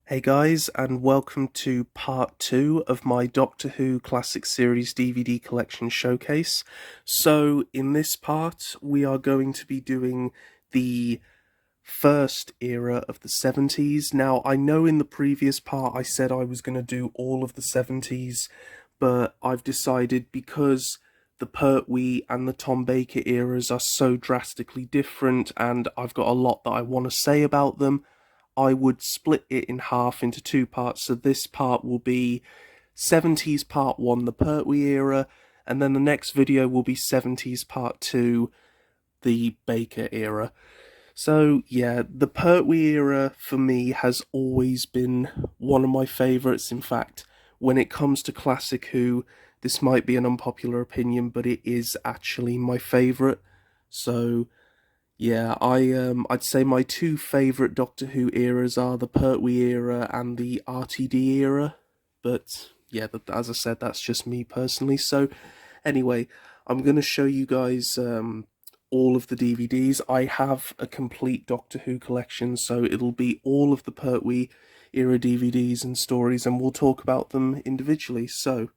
Hey guys, and welcome to part 2 of my Doctor Who Classic Series DVD collection showcase. So, in this part, we are going to be doing the first era of the 70s. Now, I know in the previous part I said I was going to do all of the 70s, but I've decided because the Pertwee and the Tom Baker eras are so drastically different, and I've got a lot that I want to say about them, I would split it in half into two parts. So this part will be 70s part 1, the Pertwee era, and then the next video will be 70s part 2, the Baker era. So yeah, the Pertwee era for me has always been one of my favourites. In fact, when it comes to Classic Who, this might be an unpopular opinion, but it is actually my favourite. So yeah, I'd say my two favourite Doctor Who eras are the Pertwee era and the RTD era, but yeah, as I said, that's just me personally. So anyway, I'm going to show you guys all of the DVDs. I have a complete Doctor Who collection, so it'll be all of the Pertwee era DVDs and stories, and we'll talk about them individually. So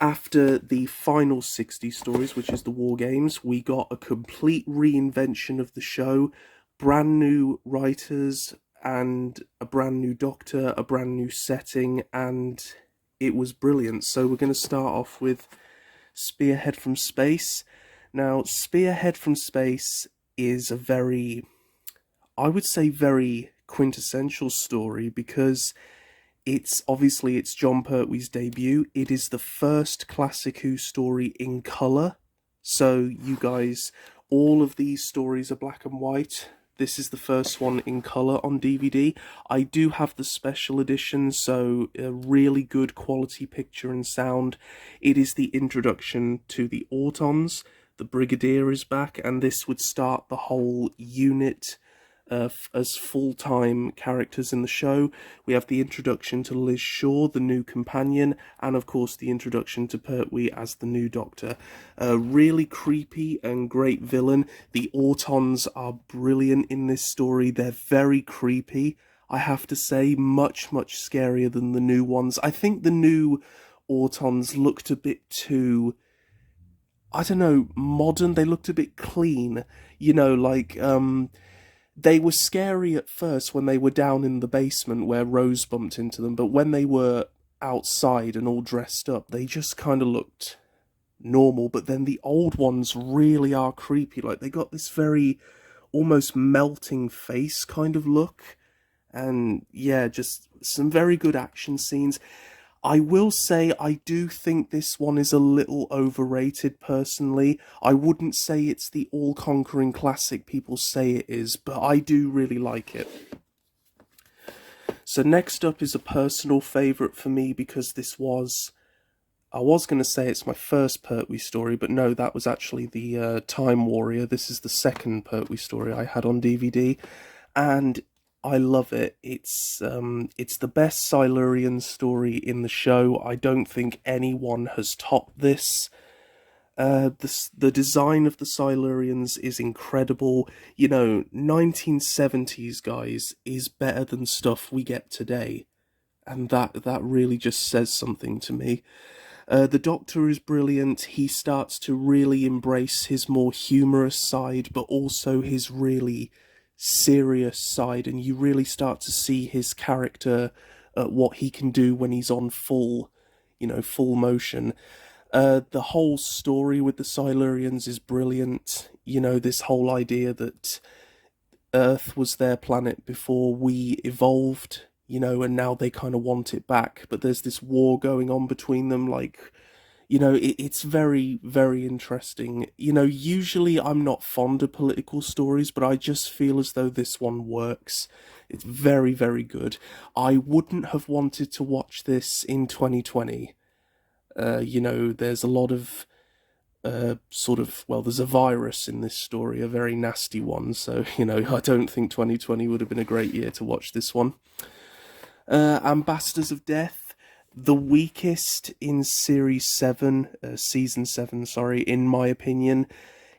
after the final 60 stories, which is the War Games, we got a complete reinvention of the show, brand new writers and a brand new Doctor, a brand new setting, and it was brilliant. So we're going to start off with Spearhead from Space. Now, Spearhead from Space is a very, I would say, very quintessential story because it's John Pertwee's debut. It is the first Classic Who story in colour. So you guys, all of these stories are black and white. This is the first one in colour on DVD. I do have the special edition, so a really good quality picture and sound. It is the introduction to the Autons. The Brigadier is back, and this would start the whole unit as full-time characters in the show. We have the introduction to Liz Shaw, the new companion, and of course the introduction to Pertwee as the new Doctor. A really creepy and great villain. The Autons are brilliant in this story. They're very creepy. I have to say, much scarier than the new ones. I think the new Autons looked a bit too, I don't know, modern. They looked a bit clean. You know, like, they were scary at first when they were down in the basement where Rose bumped into them, but when they were outside and all dressed up, they just kind of looked normal. But then the old ones really are creepy. Like, they got this very almost melting face kind of look. And yeah, just some very good action scenes. I will say I do think this one is a little overrated personally. I wouldn't say it's the all-conquering classic people say it is, but I do really like it. So next up is a personal favourite for me because this was, I was going to say it's my first Pertwee story, but no, that was actually the Time Warrior. This is the second Pertwee story I had on DVD, and I love it. It's the best Silurian story in the show. I don't think anyone has topped this. The design of the Silurians is incredible. You know, 1970s, guys, is better than stuff we get today. And that really just says something to me. The Doctor is brilliant. He starts to really embrace his more humorous side, but also his really serious side, and you really start to see his character, what he can do when he's on full motion. The whole story with the Silurians is brilliant. You know, this whole idea that Earth was their planet before we evolved, you know, and now they kind of want it back, but there's this war going on between them, like, you know, it's very interesting. You know, usually I'm not fond of political stories, but I just feel as though this one works. It's very good. I wouldn't have wanted to watch this in 2020. You know, there's a lot of, there's a virus in this story, a very nasty one, so, you know, I don't think 2020 would have been a great year to watch this one. Ambassadors of Death. The weakest in season 7, in my opinion.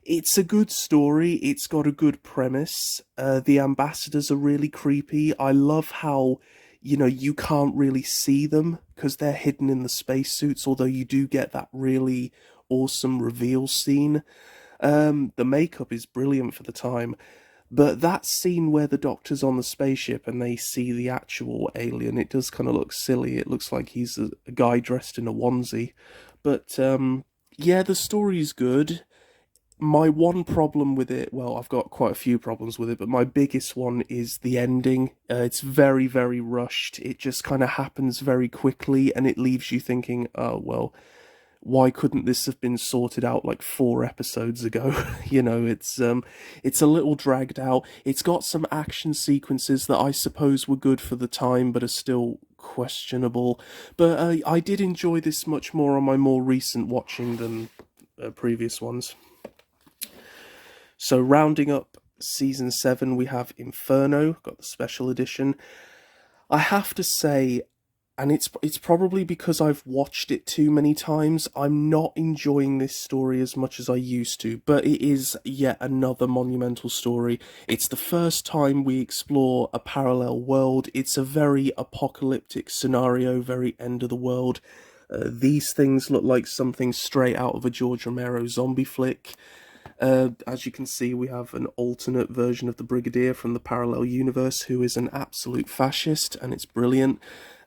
It's a good story. It's got a good premise. The ambassadors are really creepy. I love how, you can't really see them because they're hidden in the spacesuits, although you do get that really awesome reveal scene. The makeup is brilliant for the time. But that scene where the Doctor's on the spaceship and they see the actual alien, it does kind of look silly. It looks like he's a guy dressed in a onesie. But, yeah, the story's good. My one problem with it, well, I've got quite a few problems with it, but my biggest one is the ending. It's very, very rushed. It just kind of happens very quickly, and it leaves you thinking, oh, well, why couldn't this have been sorted out like 4 episodes ago? It's a little dragged out. It's got some action sequences that I suppose were good for the time, but are still questionable. But I did enjoy this much more on my more recent watching than previous ones. So rounding up season 7, we have Inferno, got the special edition. I have to say, and it's probably because I've watched it too many times, I'm not enjoying this story as much as I used to, but it is yet another monumental story. It's the first time we explore a parallel world. It's a very apocalyptic scenario, very end of the world. These things look like something straight out of a George Romero zombie flick. As you can see, we have an alternate version of the Brigadier from the parallel universe who is an absolute fascist, and it's brilliant.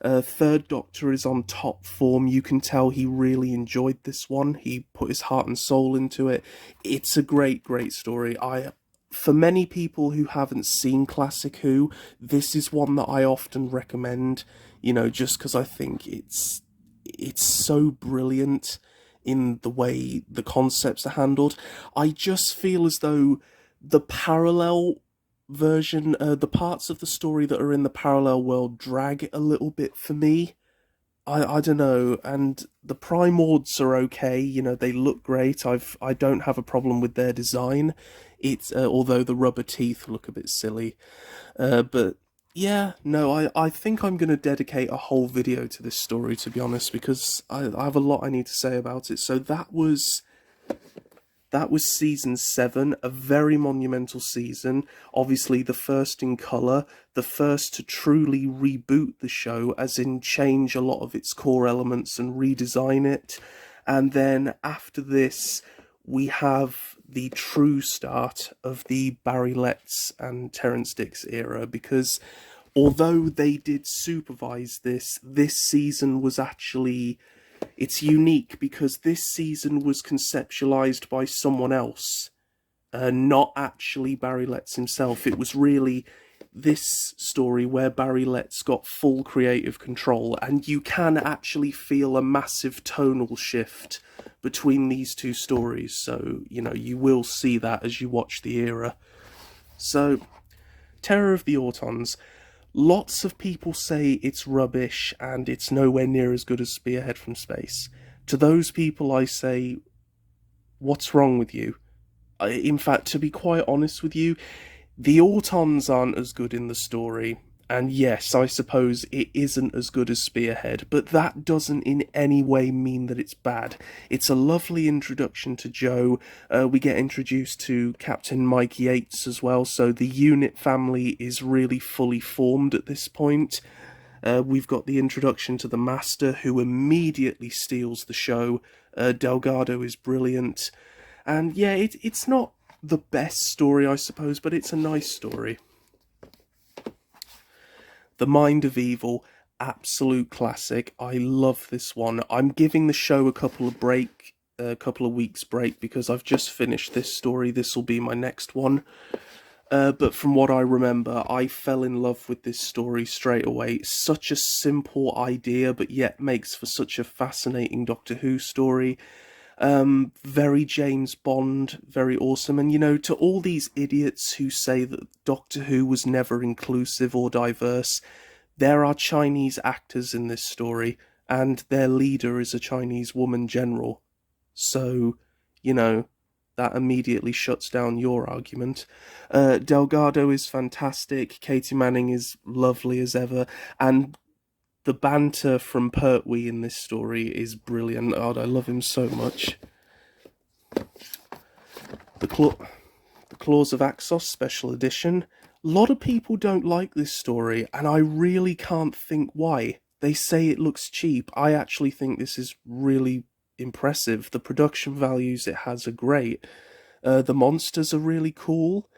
Third Doctor is on top form. You can tell he really enjoyed this one. He put his heart and soul into it. It's a great, great story. For many people who haven't seen Classic Who, this is one that I often recommend, just because I think it's so brilliant in the way the concepts are handled. I just feel as though the parallel version, the parts of the story that are in the parallel world drag a little bit for me. I don't know, and the Primords are okay, they look great. I don't have a problem with their design. It's although the rubber teeth look a bit silly. But yeah, no, I think I'm going to dedicate a whole video to this story, to be honest, because I have a lot I need to say about it. So that was season 7, a very monumental season. Obviously the first in colour, the first to truly reboot the show, as in change a lot of its core elements and redesign it. And then after this, we have the true start of the Barry Letts and Terrance Dicks era, because although they did supervise this season was actually... It's unique because this season was conceptualized by someone else, not actually Barry Letts himself. It was really this story where Barry Letts got full creative control, and you can actually feel a massive tonal shift between these two stories. So, you will see that as you watch the era. So, Terror of the Autons. Lots of people say it's rubbish and it's nowhere near as good as Spearhead from Space. To those people I say, what's wrong with you? In fact, to be quite honest with you, the Autons aren't as good in the story. And yes, I suppose it isn't as good as Spearhead, but that doesn't in any way mean that it's bad. It's a lovely introduction to Jo. We get introduced to Captain Mike Yates as well, so the unit family is really fully formed at this point. We've got the introduction to the Master, who immediately steals the show. Delgado is brilliant. And yeah, it's not the best story, I suppose, but it's a nice story. The Mind of Evil, absolute classic. I love this one. I'm giving the show a couple of weeks break because I've just finished this story. This will be my next one. But from what I remember, I fell in love with this story straight away. Such a simple idea, but yet makes for such a fascinating Doctor Who story. Very James Bond, very awesome. And to all these idiots who say that Doctor Who was never inclusive or diverse, there are Chinese actors in this story, and their leader is a Chinese woman general. So, that immediately shuts down your argument. Delgado is fantastic, Katie Manning is lovely as ever, and the banter from Pertwee in this story is brilliant. Oh, I love him so much. The Claws of Axos Special Edition. A lot of people don't like this story, and I really can't think why. They say it looks cheap. I actually think this is really impressive. The production values it has are great. The monsters are really cool.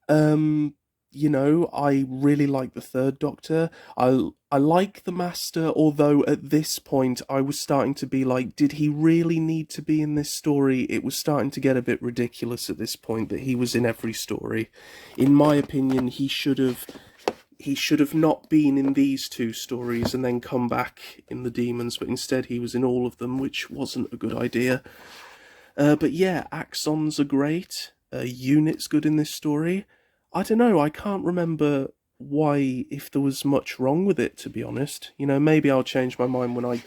I really like the Third Doctor. I like the Master, although at this point I was starting to be like, did he really need to be in this story? It was starting to get a bit ridiculous at this point that he was in every story. In my opinion, he should have not been in these two stories and then come back in the Demons, but instead he was in all of them, which wasn't a good idea. But yeah, Axons are great. Unit's good in this story. I don't know, I can't remember if there was much wrong with it, to be honest. Maybe I'll change my mind when I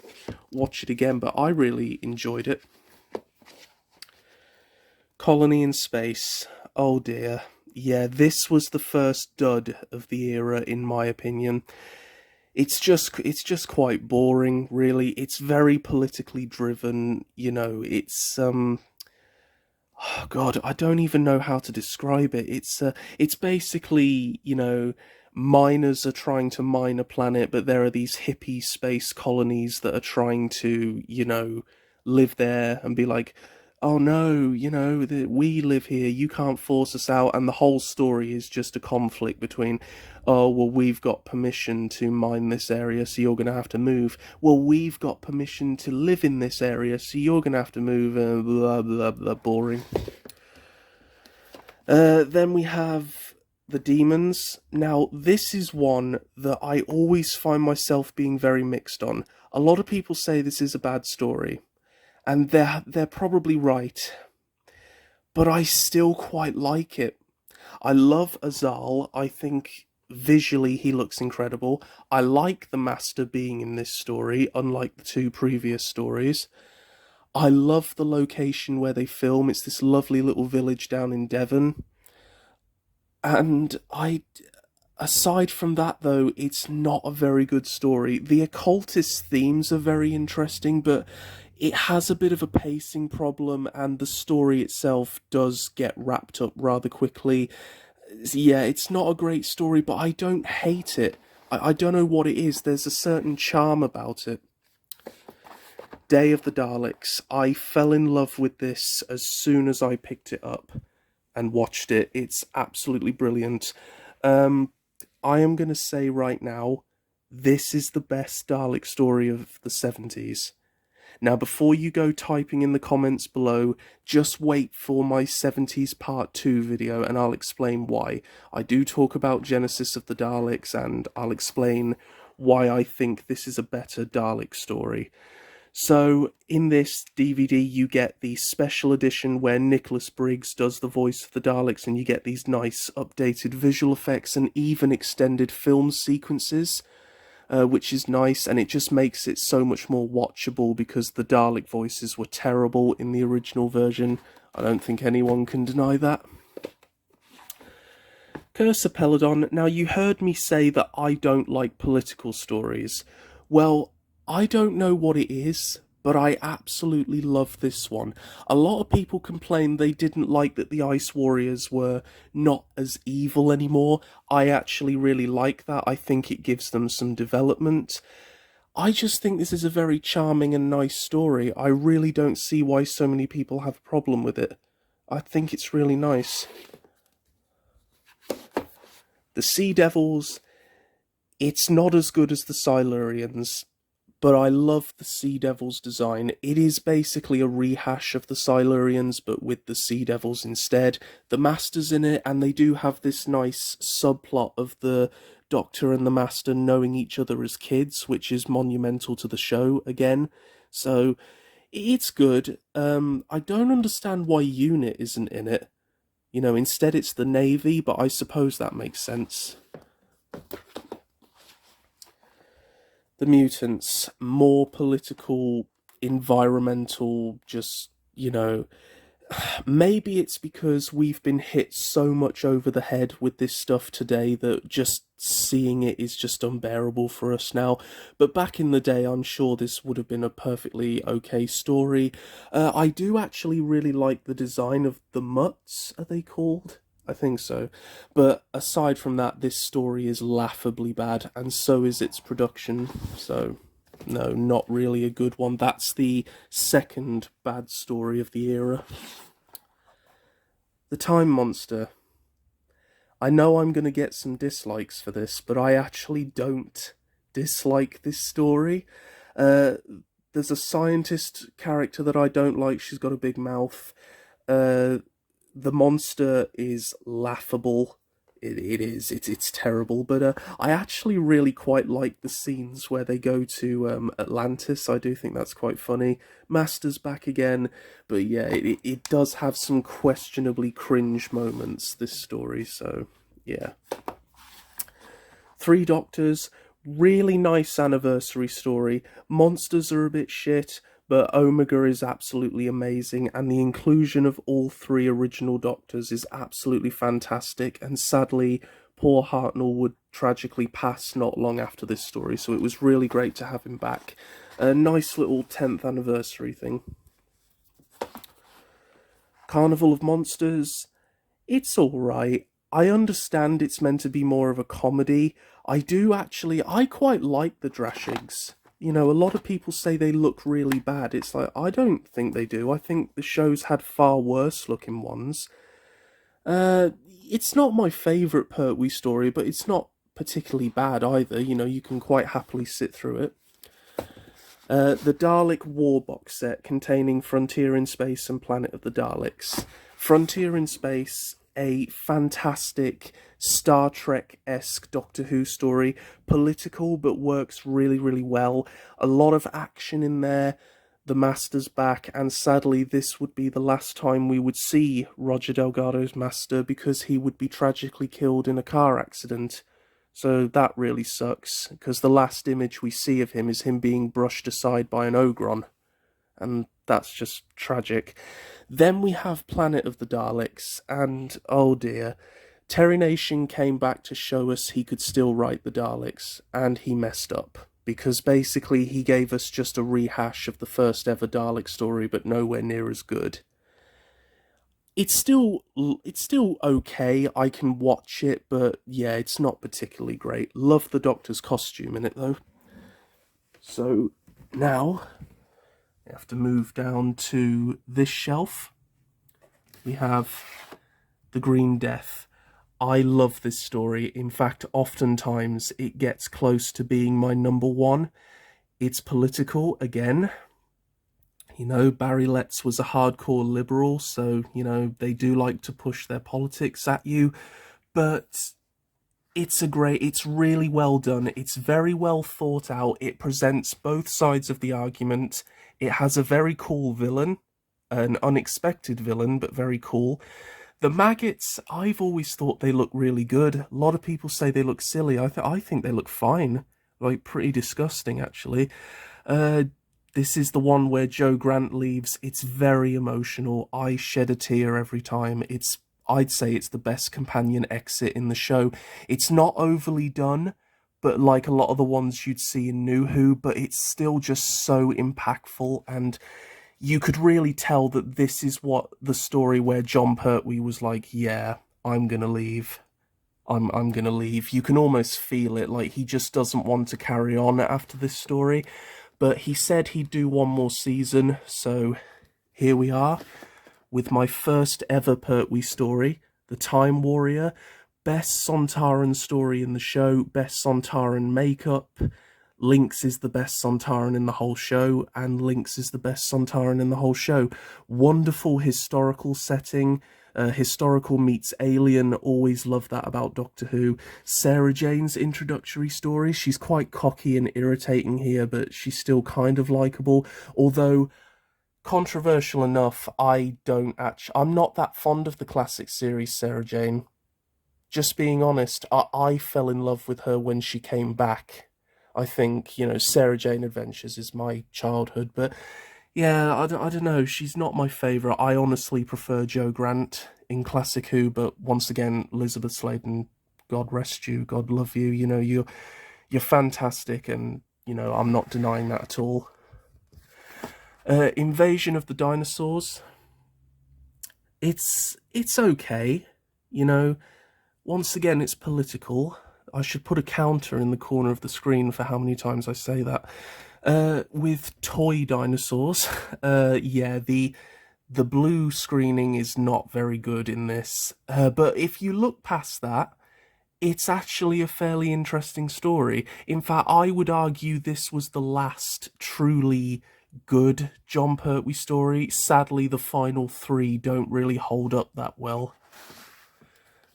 watch it again, but I really enjoyed it. Colony in Space. Oh dear. Yeah, this was the first dud of the era, in my opinion. It's just quite boring, really. It's very politically driven, it's oh God, I don't even know how to describe it. It's basically, miners are trying to mine a planet, but there are these hippie space colonies that are trying to, live there and be like, oh no, we live here, you can't force us out, and the whole story is just a conflict between, oh, well, we've got permission to mine this area, so you're going to have to move. Well, we've got permission to live in this area, so you're going to have to move, blah, blah, blah, boring. Then we have the Demons. Now, this is one that I always find myself being very mixed on. A lot of people say this is a bad story, and they're probably right, but I still quite like it. I love Azal. I think visually he looks incredible. I like the Master being in this story, unlike the two previous stories. I love the location where they film. It's this lovely little village down in Devon. And aside from that, though, it's not a very good story. The occultist themes are very interesting, but it has a bit of a pacing problem, and the story itself does get wrapped up rather quickly. Yeah, it's not a great story, but I don't hate it. I don't know what it is. There's a certain charm about it. Day of the Daleks. I fell in love with this as soon as I picked it up and watched it. It's absolutely brilliant. I am going to say right now, this is the best Dalek story of the 70s. Now, before you go typing in the comments below, just wait for my 70s Part 2 video and I'll explain why. I do talk about Genesis of the Daleks and I'll explain why I think this is a better Dalek story. So, in this DVD, you get the special edition where Nicholas Briggs does the voice of the Daleks, and you get these nice updated visual effects and even extended film sequences, which is nice, and it just makes it so much more watchable because the Dalek voices were terrible in the original version. I don't think anyone can deny that. Cursor Peladon. Now, you heard me say that I don't like political stories. Well, I don't know what it is, but I absolutely love this one. A lot of people complained they didn't like that the Ice Warriors were not as evil anymore. I actually really like that. I think it gives them some development. I just think this is a very charming and nice story. I really don't see why so many people have a problem with it. I think it's really nice. The Sea Devils, it's not as good as the Silurians, but I love the Sea Devils design. It is basically a rehash of the Silurians, but with the Sea Devils instead. The Master's in it, and they do have this nice subplot of the Doctor and the Master knowing each other as kids, which is monumental to the show again. So, it's good. I don't understand why Unit isn't in it. Instead it's the Navy, but I suppose that makes sense. The Mutants, more political, environmental, just, maybe it's because we've been hit so much over the head with this stuff today that just seeing it is just unbearable for us now. But back in the day, I'm sure this would have been a perfectly okay story. I do actually really like the design of the mutts, are they called? I think so. But aside from that, this story is laughably bad, and so is its production. So, no, not really a good one. That's the second bad story of the era. The Time Monster. I know I'm going to get some dislikes for this, but I actually don't dislike this story. There's a scientist character that I don't like. She's got a big mouth. The monster is laughable. It's terrible, but I actually really quite like the scenes where they go to Atlantis. I do think that's quite funny. Master's back again, but yeah, it does have some questionably cringe moments, this story, so yeah. Three Doctors, really nice anniversary story. Monsters are a bit shit, but Omega is absolutely amazing, and the inclusion of all three original Doctors is absolutely fantastic, and sadly, poor Hartnell would tragically pass not long after this story, so it was really great to have him back. A nice little 10th anniversary thing. Carnival of Monsters, it's alright. I understand it's meant to be more of a comedy. I quite like the Drashigs. You know, a lot of people say they look really bad. It's like, I don't think they do. I think the show's had far worse looking ones. It's not my favourite Pertwee story, but it's not particularly bad either. You know, you can quite happily sit through it. The Dalek War box set containing Frontier in Space and Planet of the Daleks. Frontier in Space, a fantastic Star Trek-esque Doctor Who story, political but works really, really well. A lot of action in there, the Master's back, and sadly this would be the last time we would see Roger Delgado's Master because he would be tragically killed in a car accident. So that really sucks, because the last image we see of him is him being brushed aside by an Ogron, and that's just tragic. Then we have Planet of the Daleks, and oh dear, Terry Nation came back to show us he could still write the Daleks, and he messed up, because basically he gave us just a rehash of the first ever Dalek story, but nowhere near as good. It's still okay, I can watch it, but yeah, it's not particularly great. Love the Doctor's costume in it, though. So, now, we have to move down to this shelf. We have The Green Death. I love this story. In fact, oftentimes it gets close to being my number one. It's political, again. You know, Barry Letts was a hardcore liberal, so, you know, they do like to push their politics at you, but it's really well done. It's very well thought out. It presents both sides of the argument. It has a very cool villain, an unexpected villain, but very cool. The maggots, I've always thought they look really good. A lot of people say they look silly. I think they look fine. Like, pretty disgusting, actually. This is the one where Joe Grant leaves. It's very emotional. I shed a tear every time. I'd say it's the best companion exit in the show. It's not overly done, but like a lot of the ones you'd see in New Who, but it's still just so impactful, and you could really tell that this is what the story where John Pertwee was like, yeah, I'm gonna leave. I'm gonna leave. You can almost feel it, like he just doesn't want to carry on after this story. But he said he'd do one more season, so here we are, with my first ever Pertwee story, The Time Warrior. Best Sontaran story in the show, best Sontaran makeup. Lynx is the best Sontaran in the whole show, and Lynx is the best Sontaran in the whole show. Wonderful historical setting. Historical meets alien, always love that about Doctor Who. Sarah Jane's introductory story, she's quite cocky and irritating here, but she's still kind of likeable. Although, controversial enough, I'm not that fond of the classic series Sarah Jane. Just being honest, I fell in love with her when she came back. I think, you know, Sarah Jane Adventures is my childhood, but Yeah, I don't know. She's not my favourite. I honestly prefer Jo Grant in Classic Who, but once again, Elizabeth Sladen, God rest you, God love you. You know, you're fantastic, and you know I'm not denying that at all. Invasion of the Dinosaurs. It's okay. You know, once again, it's political. I should put a counter in the corner of the screen for how many times I say that. With toy dinosaurs, yeah, the blue screening is not very good in this. But if you look past that, it's actually a fairly interesting story. In fact, I would argue this was the last truly good John Pertwee story. Sadly, the final three don't really hold up that well.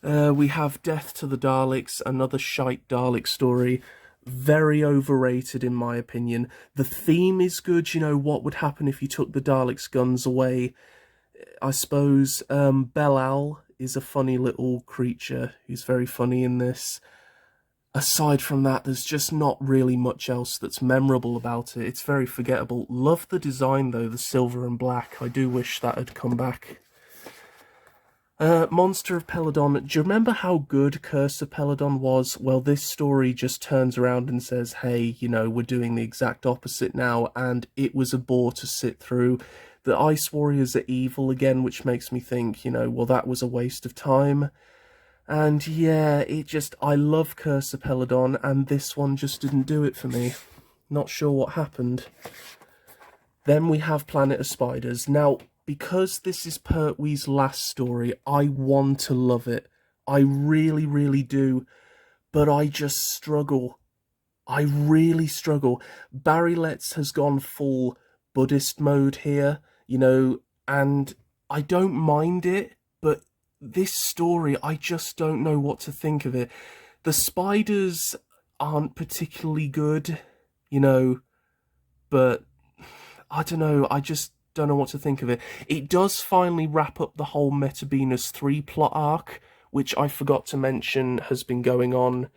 We have Death to the Daleks, another shite Dalek story. Very overrated in my opinion. The theme is good, you know, what would happen if you took the Daleks' guns away. I suppose Belle is a funny little creature who's very funny in this. Aside from that, there's just not really much else that's memorable about it. It's very forgettable. Love the design though, the silver and black. I do wish that had come back. Monster of Peladon. Do you remember how good Curse of Peladon was? Well, this story just turns around and says, hey, you know, we're doing the exact opposite now, and it was a bore to sit through. The Ice Warriors are evil again, which makes me think, you know, well, that was a waste of time. And yeah, I love Curse of Peladon, and this one just didn't do it for me. Not sure what happened. Then we have Planet of Spiders. Now, because this is Pertwee's last story, I want to love it. I really, really do. But I just struggle. I really struggle. Barry Letts has gone full Buddhist mode here, you know, and I don't mind it, but this story, I just don't know what to think of it. The spiders aren't particularly good, you know, but I don't know, I just don't know what to think of it. It does finally wrap up the whole Metabenus 3 plot arc, which I forgot to mention has been going on.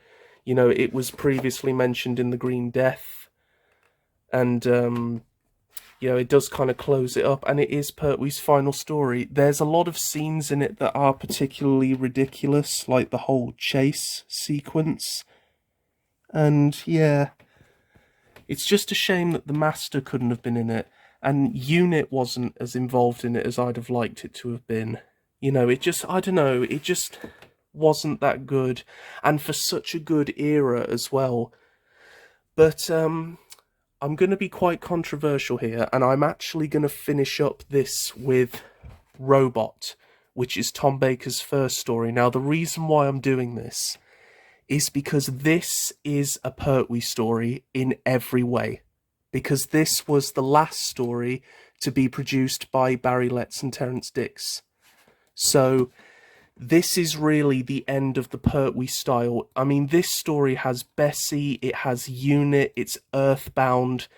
You know, it was previously mentioned in The Green Death, and, you know, it does kind of close it up, and it is Pertwee's final story. There's a lot of scenes in it that are particularly ridiculous, like the whole chase sequence, and yeah, it's just a shame that the Master couldn't have been in it. And Unit wasn't as involved in it as I'd have liked it to have been. You know, it just, I don't know, it just wasn't that good. And for such a good era as well. But I'm going to be quite controversial here, and I'm actually going to finish up this with Robot, which is Tom Baker's first story. Now, the reason why I'm doing this is because this is a Pertwee story in every way. Because this was the last story to be produced by Barry Letts and Terence Dicks. So this is really the end of the Pertwee style. I mean, this story has Bessie, it has Unit, it's Earthbound,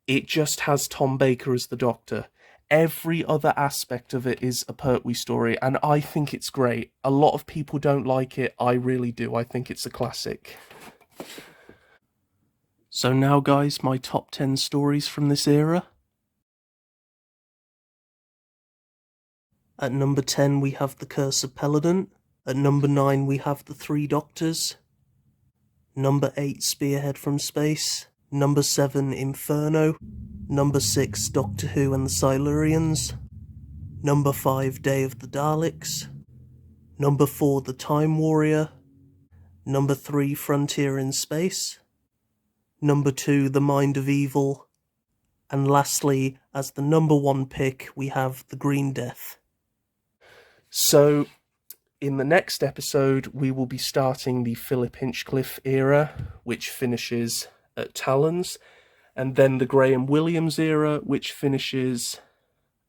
it just has Tom Baker as the Doctor. Every other aspect of it is a Pertwee story, and I think it's great. A lot of people don't like it, I really do. I think it's a classic. So now, guys, my top 10 stories from this era. At number 10, we have The Curse of Peladon. At number 9, we have The Three Doctors. Number 8, Spearhead from Space. Number 7, Inferno. Number 6, Doctor Who and the Silurians. Number 5, Day of the Daleks. Number 4, The Time Warrior. Number 3, Frontier in Space. Number 2, The Mind of Evil. And lastly, as the number 1 pick, we have The Green Death. So, in the next episode, we will be starting the Philip Hinchcliffe era, which finishes at Talons, and then the Graham Williams era, which finishes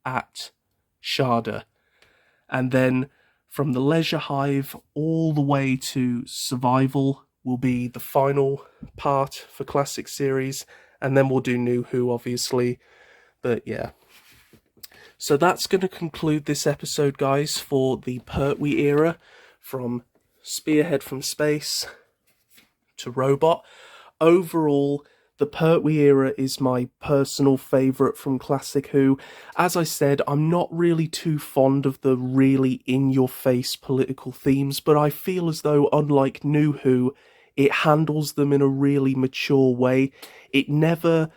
at Sharda. And then from the Leisure Hive all the way to Survival will be the final part for Classic Series, and then we'll do New Who, obviously. But yeah. So that's going to conclude this episode, guys, for the Pertwee era, from Spearhead from Space to Robot. Overall, The Pertwee Era is my personal favourite from Classic Who. As I said, I'm not really too fond of the really in-your-face political themes, but I feel as though, unlike New Who, it handles them in a really mature way. It never,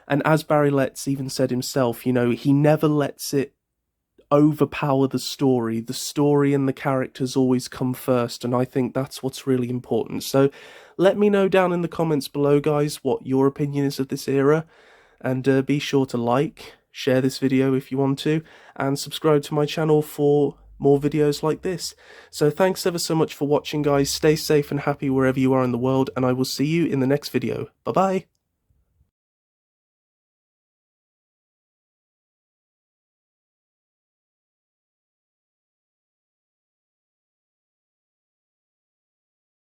and as Barry Letts even said himself, you know, he never lets it overpower the story. The story and the characters always come first, and I think that's what's really important. So let me know down in the comments below, guys, what your opinion is of this era, and be sure to like, share this video if you want to, and subscribe to my channel for more videos like this. So thanks ever so much for watching, guys. Stay safe and happy wherever you are in the world, and I will see you in the next video. Bye bye.